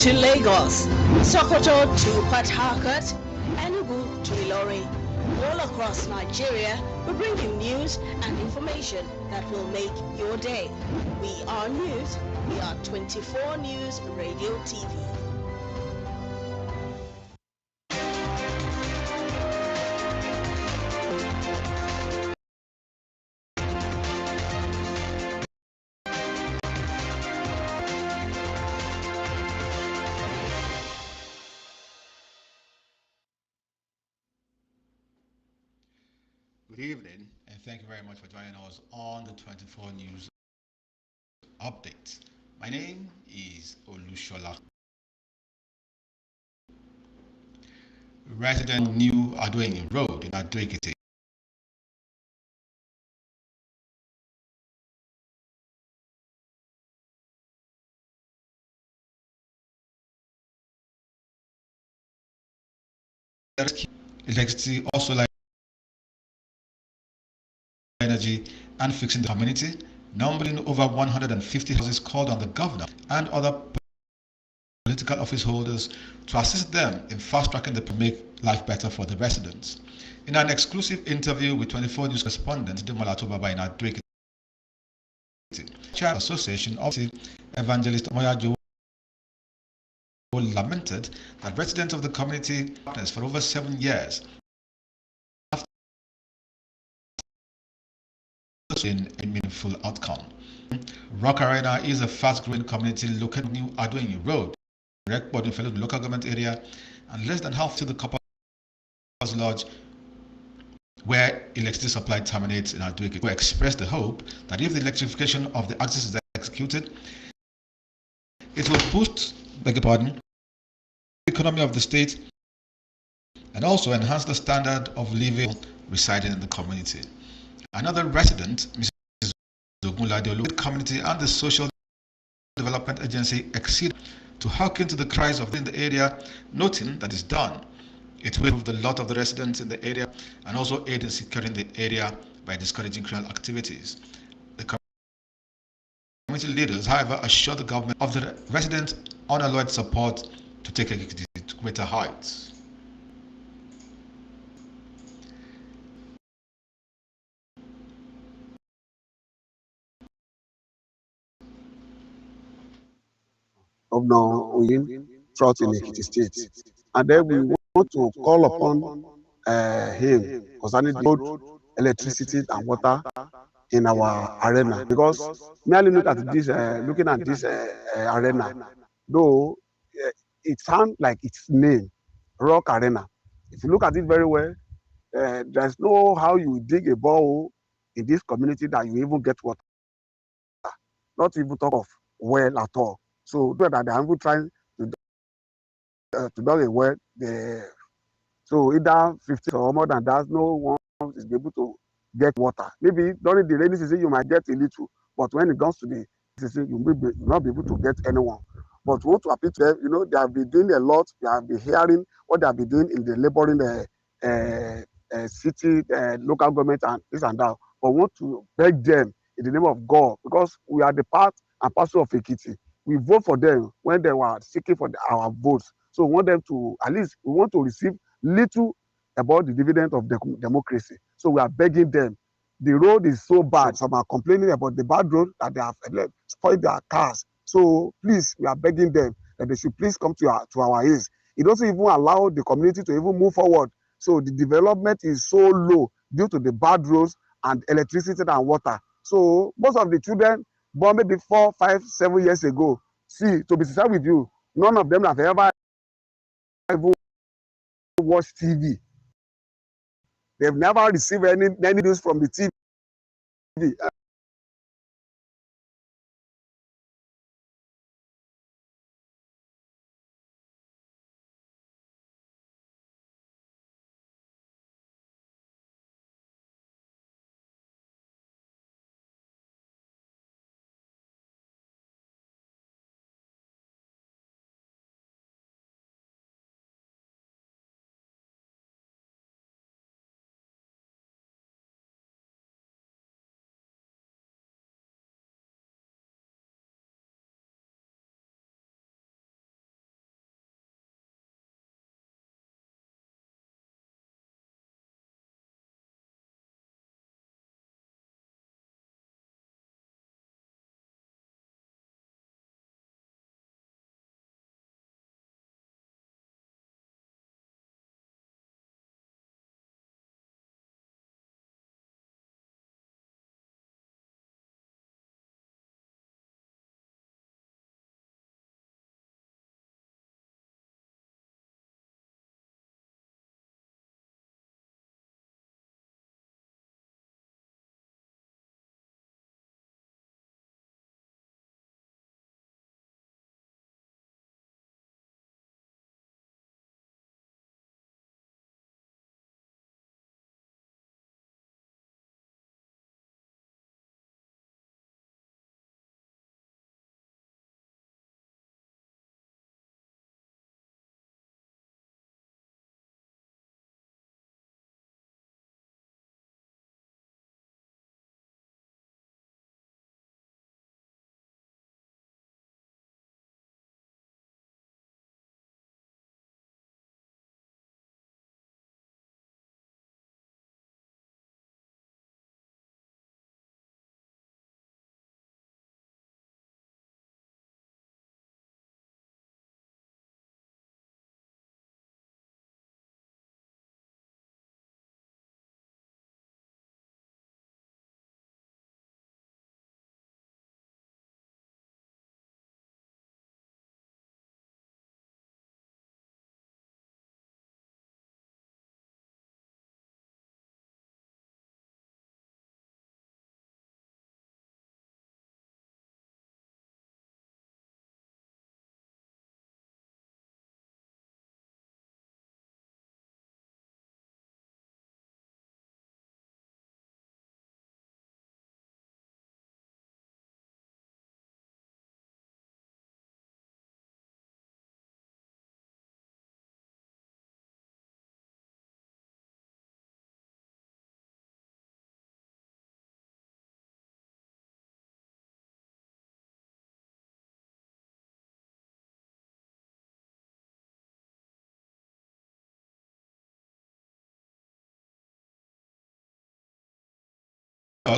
to Lagos, Sokoto to Port Harcourt, Enugu to Ilorin. All across Nigeria, we bring you news and information that will make your day. We are news. We are 24 News Radio TV. Good evening, and thank you very much for joining us on the 24 News Update. My name is Olushola. Resident New Adoing Road in Ado-Ekiti electricity, also like energy and fixing the community, numbering over 150 houses, called on the governor and other political office holders to assist them in fast-tracking the make life better for the residents. In an exclusive interview with 24 News correspondent Demola Tobaba in Ado-Ekiti, Chair Association of Evangelist Moyajo lamented that residents of the community for over 7 years in a meaningful outcome. Rock Arena is a fast-growing community located near Adoing Road, direct boarding fellow local government area, and less than half to the Coppers Lodge, where electricity supply terminates in Ado-Ekiti. We expressed the hope that if the electrification of the axis is executed, it will boost, the economy of the state and also enhance the standard of living residing in the community. Another resident, Mrs. Ogunlade Olu, community and the Social Development Agency exceed to hearken to the cries of in the area, noting that it's done. It will improve the lot of the residents in the area and also aid in securing the area by discouraging criminal activities. The community leaders, however, assured the government of the residents' unalloyed support to take it to greater heights. Governor Oyin throughout in Ekiti State. And then we want to call upon him concerning the road, electricity and water in our arena. Because merely looking at this arena, though it sounds like its name, Rock Arena. If you look at it very well, there's no how you dig a borehole in this community that you even get water. Not even talk of well at all. So that they are even trying to dug a well, so either 50 or more than that, no one is able to get water. Maybe during the rainy season you might get a little, but when it comes to the season, you will not be able to get anyone. But we want to appeal to them. You know, they have been doing a lot. They have been hearing what they have been doing in the laboring city, local government, and this and that. But we want to beg them in the name of God, because we are the part and parcel of Ekiti. We vote for them when they were seeking for our votes. So we want them to, at least we want to receive little about the dividend of democracy. So we are begging them. The road is so bad. Some are complaining about the bad road that they have spoiled their cars. So please, we are begging them that they should please come to our aid. It doesn't even allow the community to even move forward. So the development is so low due to the bad roads and electricity and water. So most of the children born maybe 4, 5, 7 years ago, see, to be sincere with you, none of them have ever even watched TV. They've never received any news from the TV.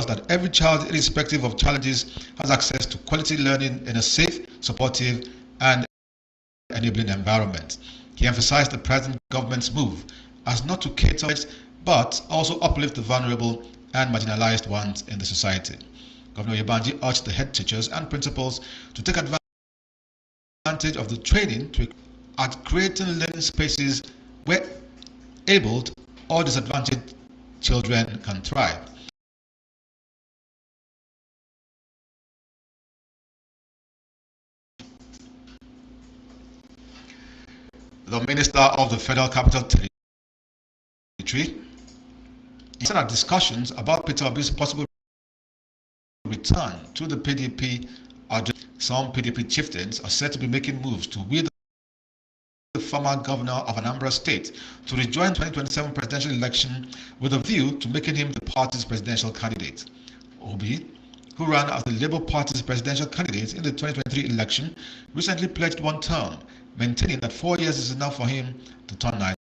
ensures that every child, irrespective of challenges, has access to quality learning in a safe, supportive, and enabling environment. He emphasized the present government's move as not to cater but also uplift the vulnerable and marginalized ones in the society. Governor Oyebanji urged the head teachers and principals to take advantage of the training at creating learning spaces where abled or disadvantaged children can thrive. The Minister of the Federal Capital Territory said that discussions about Peter Obi's possible return to the PDP some PDP chieftains are said to be making moves to wheel the former governor of Anambra State to rejoin the 2027 presidential election with a view to making him the party's presidential candidate. Obi, who ran as the Labour Party's presidential candidate in the 2023 election, recently pledged one term, maintaining that 4 years is enough for him to turn Nigeria.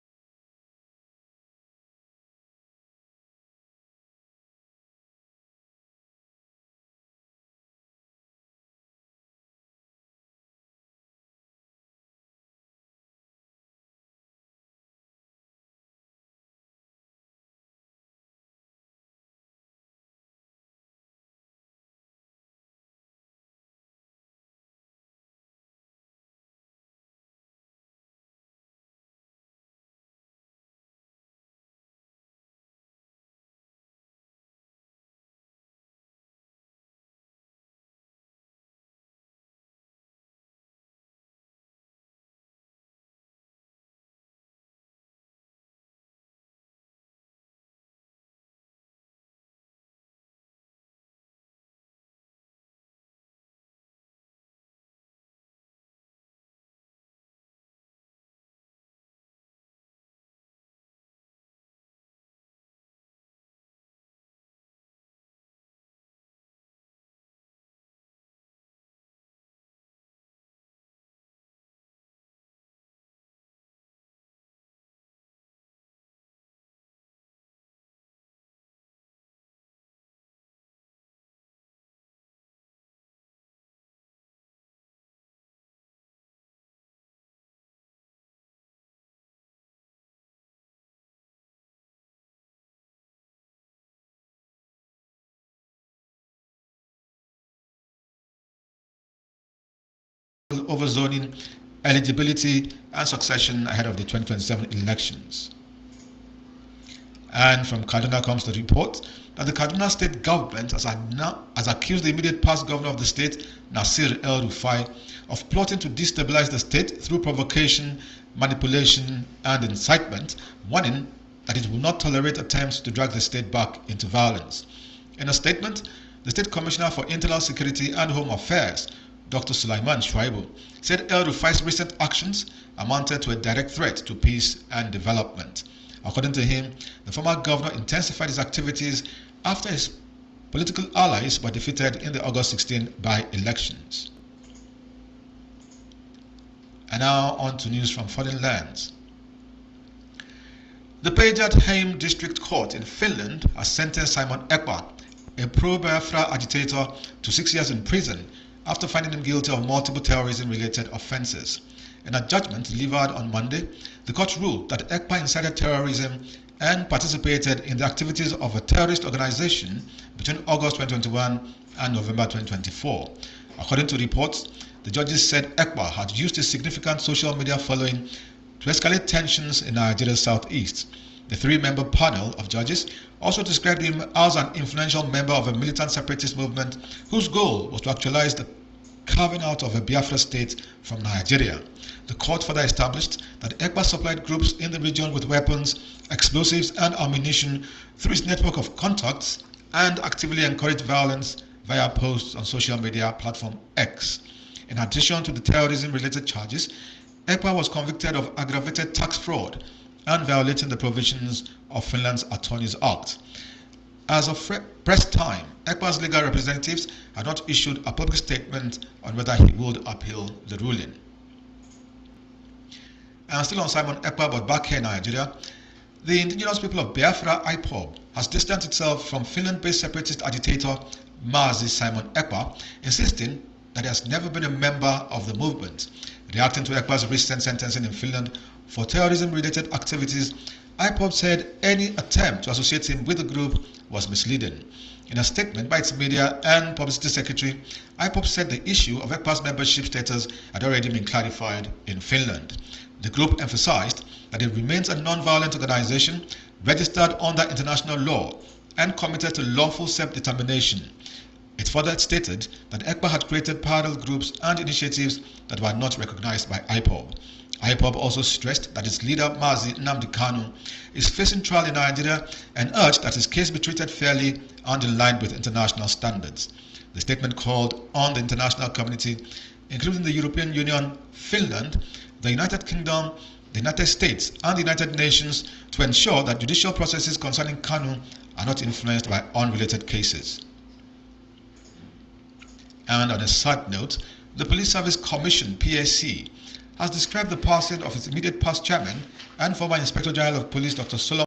Over zoning, eligibility, and succession ahead of the 2027 elections. And from Kaduna comes the report that the Kaduna state government has accused the immediate past governor of the state, Nasir El-Rufai, of plotting to destabilize the state through provocation, manipulation, and incitement, warning that it will not tolerate attempts to drag the state back into violence. In a statement, the State Commissioner for Internal Security and Home Affairs, Dr. Sulaiman Shuaibu, said El-Rufai's recent actions amounted to a direct threat to peace and development. According to him, the former governor intensified his activities after his political allies were defeated in the August 16 by-elections. And now on to news from foreign lands. The Päijät-Häme District Court in Finland has sentenced Simon Ekpa, a pro-Biafra agitator, to 6 years in prison after finding him guilty of multiple terrorism-related offences. In a judgment delivered on Monday, the court ruled that Ekpa incited terrorism and participated in the activities of a terrorist organization between August 2021 and November 2024. According to reports, the judges said Ekpa had used his significant social media following to escalate tensions in Nigeria's southeast. The three-member panel of judges also described him as an influential member of a militant separatist movement whose goal was to actualize the carving out of a Biafra state from Nigeria. The court further established that Ekpa supplied groups in the region with weapons, explosives, and ammunition through its network of contacts and actively encouraged violence via posts on social media platform X. In addition to the terrorism-related charges, Ekpa was convicted of aggravated tax fraud and violating the provisions of Finland's Attorneys Act. As of press time, Ekpa's legal representatives had not issued a public statement on whether he would appeal the ruling. And still on Simon Ekpa, but back here in Nigeria, the indigenous people of Biafra IPOB has distanced itself from Finland-based separatist agitator Mazi Simon Ekpa, insisting that he has never been a member of the movement. Reacting to Ekpa's recent sentencing in Finland for terrorism-related activities, IPOB said any attempt to associate him with the group was misleading. In a statement by its media and publicity secretary, IPOB said the issue of Ekpa's membership status had already been clarified in Finland. The group emphasized that it remains a non-violent organization registered under international law and committed to lawful self-determination. It further stated that Ekpa had created parallel groups and initiatives that were not recognized by IPOB. IPOB also stressed that its leader Mazi Nnamdi Kanu is facing trial in Nigeria and urged that his case be treated fairly and in line with international standards. The statement called on the international community, including the European Union, Finland, the United Kingdom, the United States and the United Nations to ensure that judicial processes concerning Kanu are not influenced by unrelated cases. And on a sad note, the Police Service Commission, PSC, has described the passing of its immediate past chairman and former Inspector General of Police, Dr. Solomon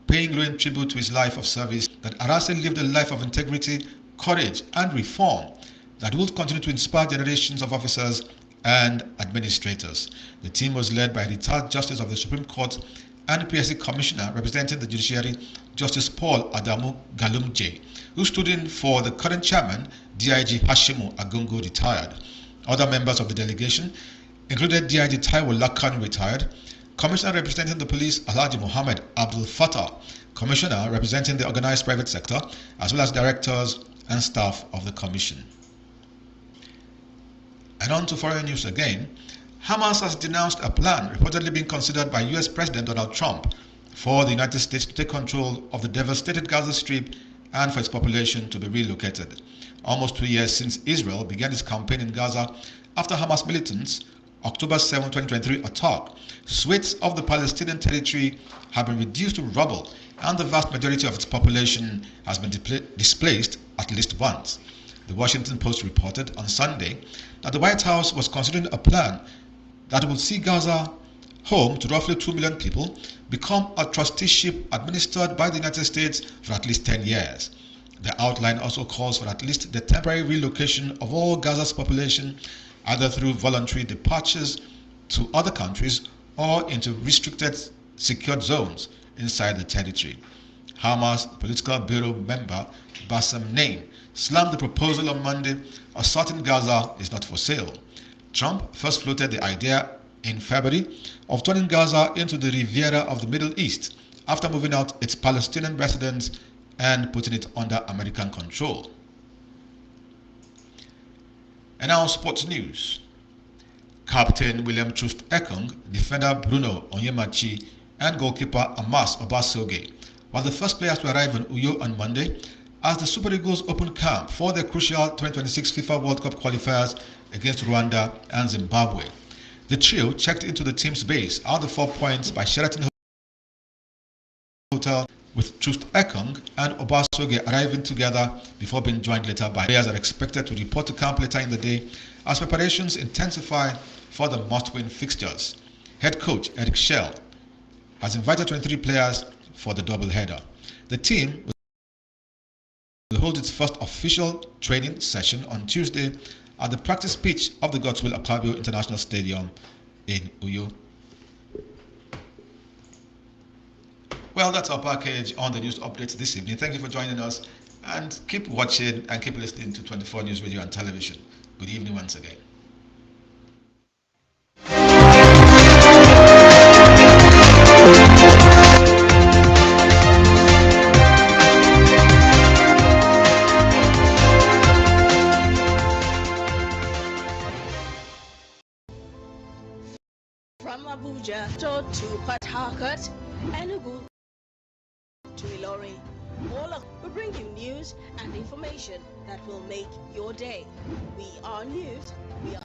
paying glowing tribute to his life of service, that Arase lived a life of integrity, courage and reform that will continue to inspire generations of officers and administrators. The team was led by retired Justice of the Supreme Court and PSC Commissioner representing the judiciary, Justice Paul Adamu Galumje, who stood in for the current chairman, DIG Hashimu Agungu, retired. Other members of the delegation included DIG Taiwo Lakan, retired, Commissioner representing the police, Alhaji Mohammed Abdul Fattah, Commissioner representing the organized private sector, as well as directors and staff of the commission. And on to foreign news again. Hamas has denounced a plan reportedly being considered by US President Donald Trump for the United States to take control of the devastated Gaza Strip and for its population to be relocated. Almost 2 years since Israel began its campaign in Gaza after Hamas militants' October 7, 2023 attack, swathes of the Palestinian territory have been reduced to rubble and the vast majority of its population has been displaced at least once. The Washington Post reported on Sunday that the White House was considering a plan that will see Gaza, home to roughly 2 million people, become a trusteeship administered by the United States for at least 10 years. The outline also calls for at least the temporary relocation of all Gaza's population, either through voluntary departures to other countries or into restricted, secured zones inside the territory. Hamas Political Bureau member Bassem Naim slammed the proposal on Monday, asserting Gaza is not for sale. Trump first floated the idea in February of turning Gaza into the Riviera of the Middle East after moving out its Palestinian residents and putting it under American control. And now sports news. Captain William Troost Ekong, defender Bruno Onyemachi, and goalkeeper Amas Obasoge were the first players to arrive in Uyo on Monday as the Super Eagles opened camp for the crucial 2026 FIFA World Cup qualifiers against Rwanda and Zimbabwe. The trio checked into the team's base out of 4 points by Sheraton Hotel, with Troost Ekong and Obasoge arriving together before being joined later by players that are expected to report to camp later in the day as preparations intensify for the must-win fixtures. Head coach Eric Schell has invited 23 players for the doubleheader. The team will hold its first official training session on Tuesday at the practice pitch of the Godswill Akpabio International Stadium in Uyo. Well, that's our package on the news updates this evening. Thank you for joining us, and keep watching and keep listening to 24 News Radio and Television. Good evening once again. From Abuja to Port Harcourt, Enugu to Ilorin, we bring you news and information that will make your day. We are news. We are